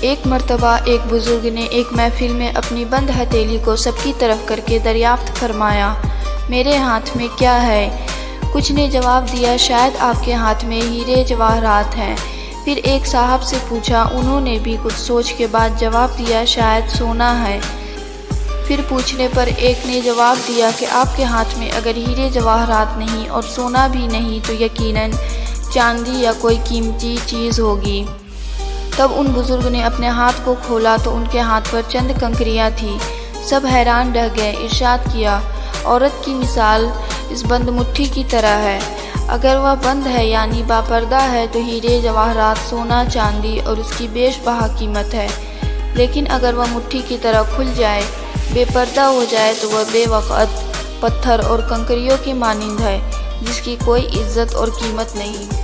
ایک مرتبہ ایک بزرگ نے ایک محفل میں اپنی بند ہتھیلی کو سب کی طرف کر کے دریافت فرمایا، میرے ہاتھ میں کیا ہے؟ کچھ نے جواب دیا، شاید آپ کے ہاتھ میں ہیرے جواہرات ہیں۔ پھر ایک صاحب سے پوچھا، انہوں نے بھی کچھ سوچ کے بعد جواب دیا، شاید سونا ہے۔ پھر پوچھنے پر ایک نے جواب دیا کہ آپ کے ہاتھ میں اگر ہیرے جواہرات نہیں اور سونا بھی نہیں تو یقیناً چاندی یا کوئی قیمتی چیز ہوگی۔ تب ان بزرگ نے اپنے ہاتھ کو کھولا تو ان کے ہاتھ پر چند کنکریاں تھیں۔ سب حیران رہ گئے۔ ارشاد کیا، عورت کی مثال اس بند مٹھی کی طرح ہے، اگر وہ بند ہے یعنی باپردہ ہے تو ہیرے جواہرات، سونا، چاندی اور اس کی بیش بہا قیمت ہے، لیکن اگر وہ مٹھی کی طرح کھل جائے، بے پردہ ہو جائے تو وہ بے وقعت پتھر اور کنکریوں کی مانند ہے، جس کی کوئی عزت اور قیمت نہیں۔